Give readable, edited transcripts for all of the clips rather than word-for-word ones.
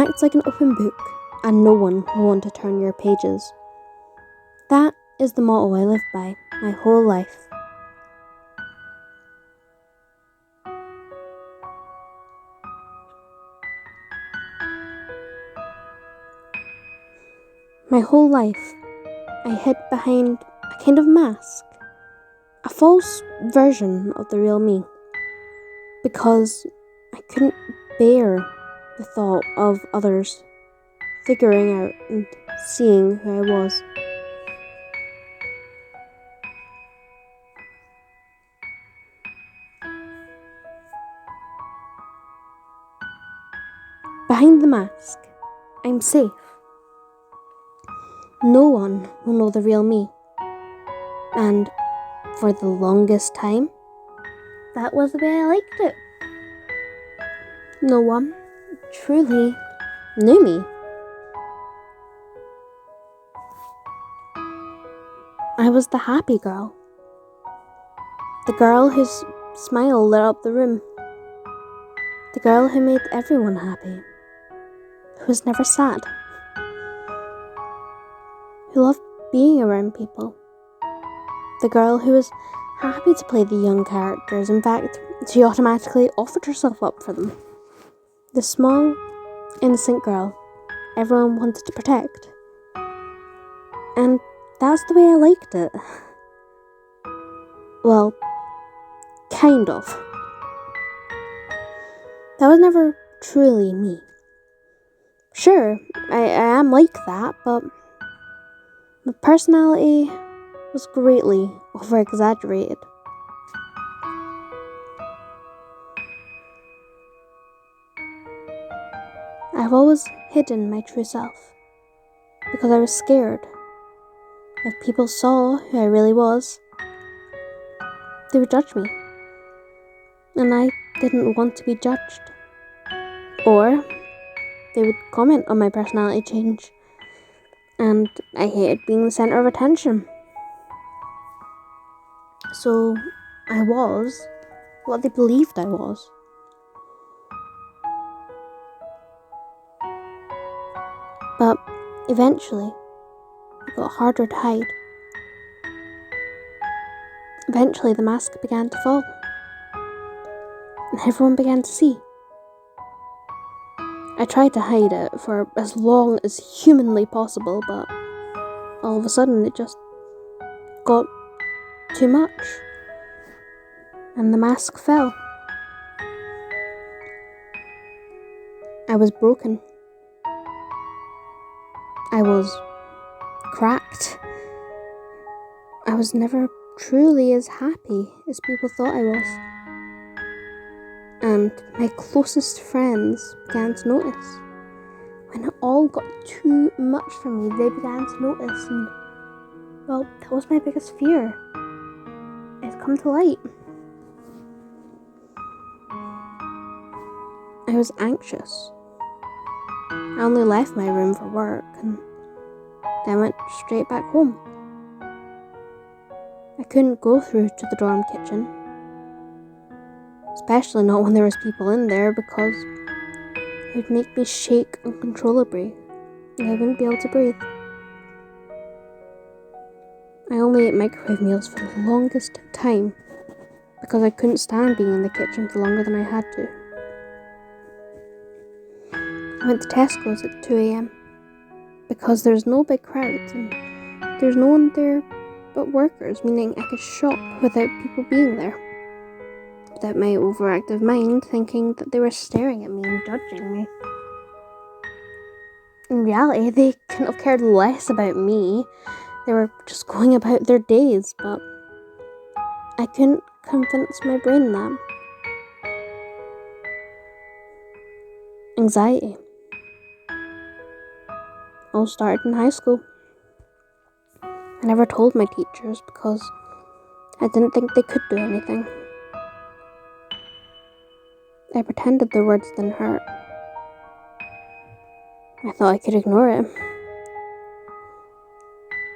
acts like an open book, and no one will want to turn your pages. That is the motto I live by my whole life. My whole life, I hid behind a kind of mask, a false version of the real me, because I couldn't bear the thought of others figuring out and seeing who I was. Behind the mask, I'm safe. No one will know the real me. And for the longest time, that was the way I liked it. No one truly knew me. I was the happy girl. The girl whose smile lit up the room. The girl who made everyone happy. Who was never sad. Who loved being around people. The girl who was happy to play the young characters. In fact, she automatically offered herself up for them. The small, innocent girl everyone wanted to protect. And that's the way I liked it. Well, kind of. That was never truly me. Sure, I am like that, but my personality was greatly over-exaggerated. I've always hidden my true self because I was scared. If people saw who I really was, they would judge me. And I didn't want to be judged. Or they would comment on my personality change. And I hated being the centre of attention. So I was what they believed I was. But eventually, it got harder to hide. Eventually, the mask began to fall. And everyone began to see. I tried to hide it for as long as humanly possible, but all of a sudden it just got too much. And the mask fell. I was broken. I was cracked. I was never truly as happy as people thought I was. And my closest friends began to notice. When it all got too much for me, they began to notice, and well, that was my biggest fear. It had come to light. I was anxious. I only left my room for work and then went straight back home. I couldn't go through to the dorm kitchen. Especially not when there was people in there, because it would make me shake uncontrollably and I wouldn't be able to breathe. I only ate microwave meals for the longest time because I couldn't stand being in the kitchen for longer than I had to. I went to Tesco's at 2 a.m. because there's no big crowds and there's no one there but workers, meaning I could shop without people being there. Without my overactive mind thinking that they were staring at me and judging me. In reality, they couldn't have cared less about me. They were just going about their days, but I couldn't convince my brain that. Anxiety. All started in high school. I never told my teachers because I didn't think they could do anything. I pretended their words didn't hurt. I thought I could ignore it.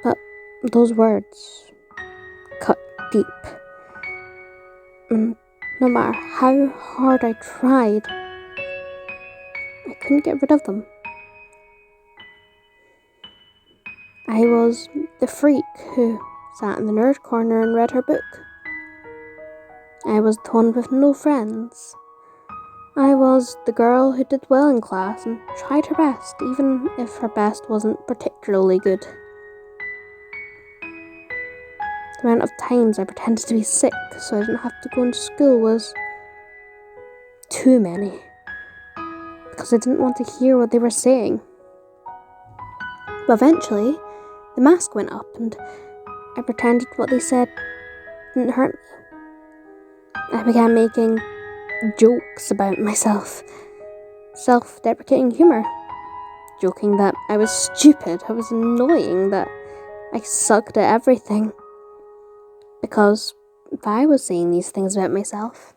But those words cut deep. And no matter how hard I tried, I couldn't get rid of them. I was the freak who sat in the nerd corner and read her book. I was the one with no friends. I was the girl who did well in class and tried her best, even if her best wasn't particularly good. The amount of times I pretended to be sick so I didn't have to go into school was too many, because I didn't want to hear what they were saying. But eventually, the mask went up and I pretended what they said didn't hurt me. I began making jokes about myself, self-deprecating humour, joking that I was stupid, I was annoying, that I sucked at everything. Because if I was saying these things about myself,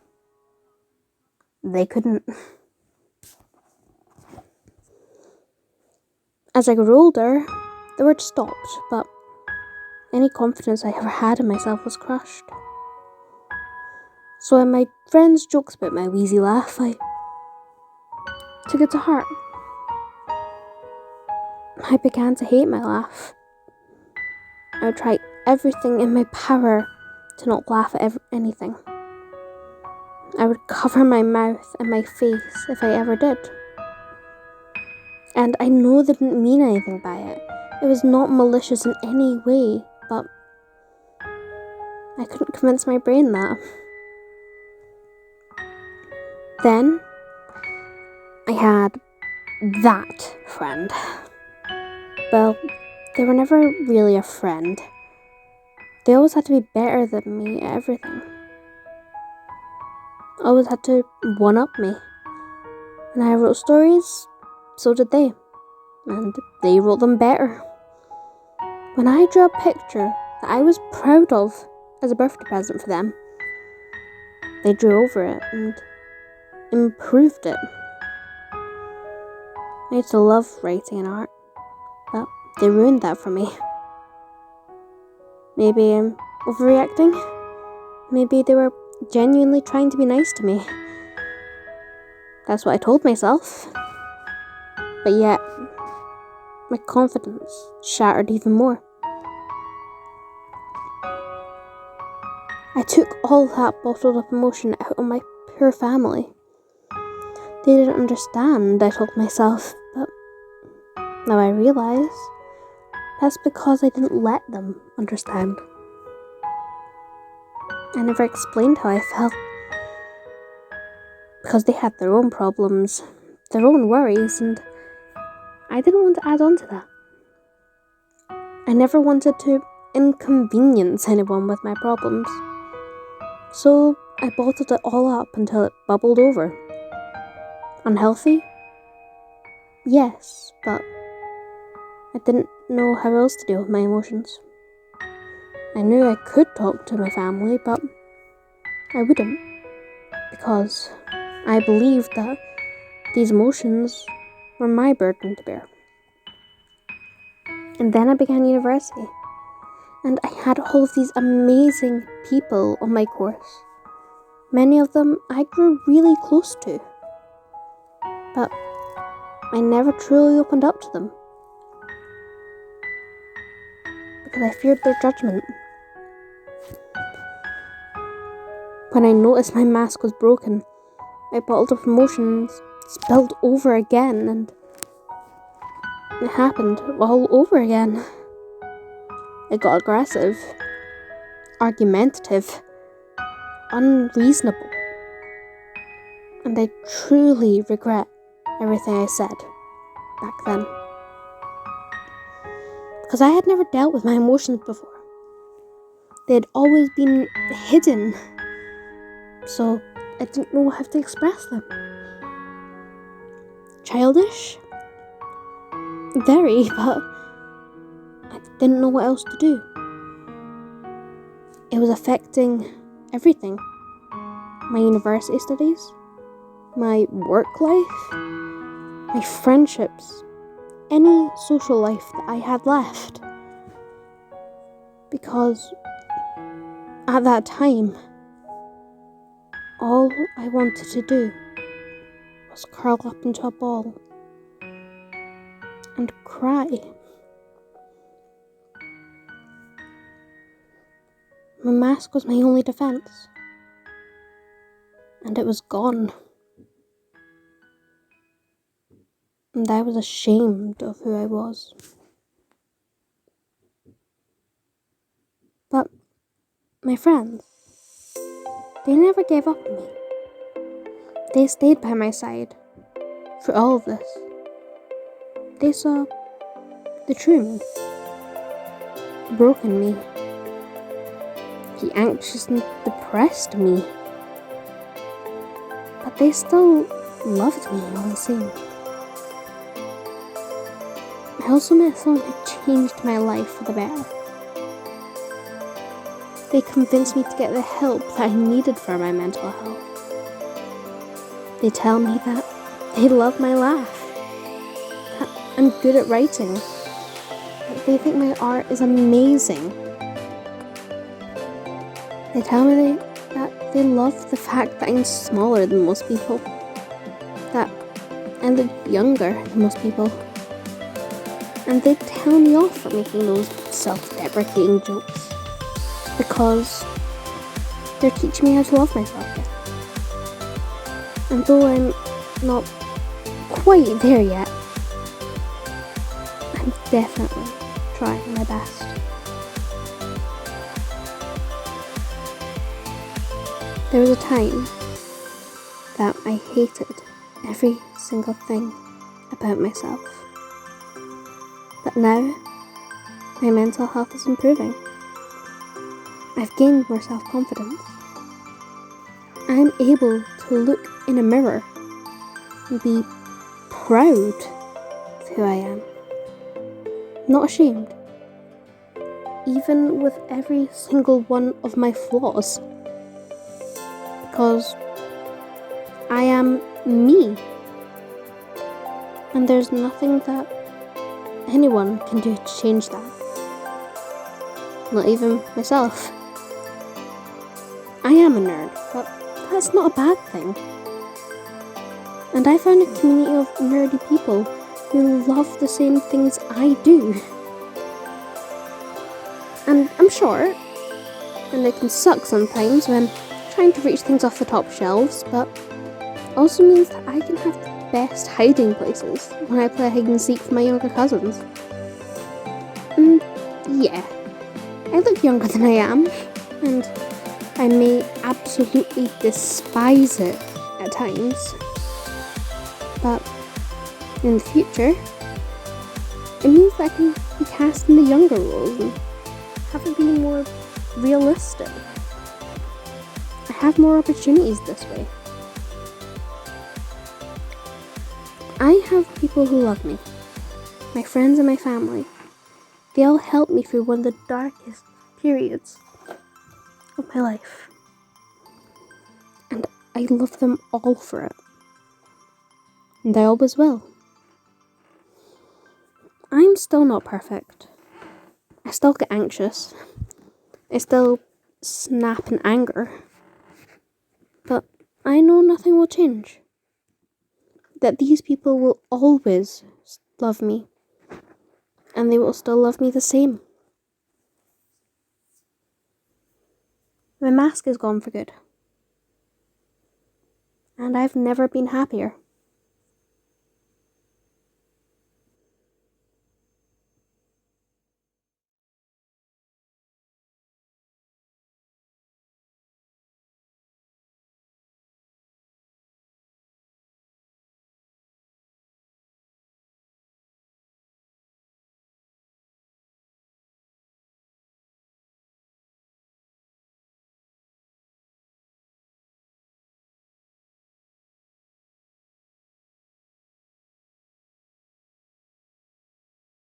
they couldn't. As I grew older, the words stopped, but any confidence I ever had in myself was crushed. So when my friends joked about my wheezy laugh, I took it to heart. I began to hate my laugh. I would try everything in my power to not laugh at anything. I would cover my mouth and my face if I ever did. And I know they didn't mean anything by it. It was not malicious in any way, but I couldn't convince my brain that. Then, I had that friend. Well, they were never really a friend. They always had to be better than me at everything. Always had to one-up me. When I wrote stories, so did they. And they wrote them better. When I drew a picture that I was proud of as a birthday present for them, they drew over it and improved it. I used to love writing and art, but they ruined that for me. Maybe I'm overreacting. Maybe they were genuinely trying to be nice to me. That's what I told myself. But yet, my confidence shattered even more. I took all that bottled up emotion out on my poor family. They didn't understand, I told myself, but now I realise that's because I didn't let them understand. I never explained how I felt, because they had their own problems, their own worries, and I didn't want to add on to that. I never wanted to inconvenience anyone with my problems. So I bottled it all up until it bubbled over. Unhealthy? Yes, but I didn't know how else to deal with my emotions. I knew I could talk to my family, but I wouldn't, because I believed that these emotions were my burden to bear. And then I began university, and I had all of these amazing people on my course. Many of them I grew really close to, but I never truly opened up to them, because I feared their judgment. When I noticed my mask was broken, my bottled up emotions spilled over again, and it happened all over again. I got aggressive, argumentative, unreasonable, and I truly regret everything I said back then. Because I had never dealt with my emotions before. They had always been hidden, so I didn't know how to express them. Childish? Very, but I didn't know what else to do. It was affecting everything. My university studies, my work life, my friendships, any social life that I had left. Because at that time, all I wanted to do was curl up into a ball and cry. mask was my only defense. And it was gone. And I was ashamed of who I was. But my friends, they never gave up on me. They stayed by my side through all of this. They saw the true me, the broken me, the anxious and depressed me. But they still loved me all the same. I also met someone who changed my life for the better. They convinced me to get the help that I needed for my mental health. They tell me that they love my laugh, that I'm good at writing, that they think my art is amazing. They tell me that they love the fact that I'm smaller than most people, that I look younger than most people, and they tell me off for making those self-deprecating jokes because they're teaching me how to love myself better. And though I'm not quite there yet, I'm definitely trying my best. There was a time that I hated every single thing about myself. But now, my mental health is improving. I've gained more self-confidence. I'm able to look in a mirror and be proud of who I am. Not ashamed. Even with every single one of my flaws. Because I am me. And there's nothing that anyone can do to change that. Not even myself. I am a nerd, but that's not a bad thing. And I found a community of nerdy people who love the same things I do. And I'm short, and it can suck sometimes when trying to reach things off the top shelves, but also means that I can have the best hiding places when I play hide and seek with my younger cousins. And yeah, I look younger than I am, and I may absolutely despise it at times, but in the future, it means that I can be cast in the younger roles and have it be more realistic. I have more opportunities this way. I have people who love me, my friends and my family. They all helped me through one of the darkest periods of my life. And I love them all for it. And I always will. I'm still not perfect. I still get anxious. I still snap in anger. But I know nothing will change. That these people will always love me. And they will still love me the same. My mask is gone for good. And I've never been happier.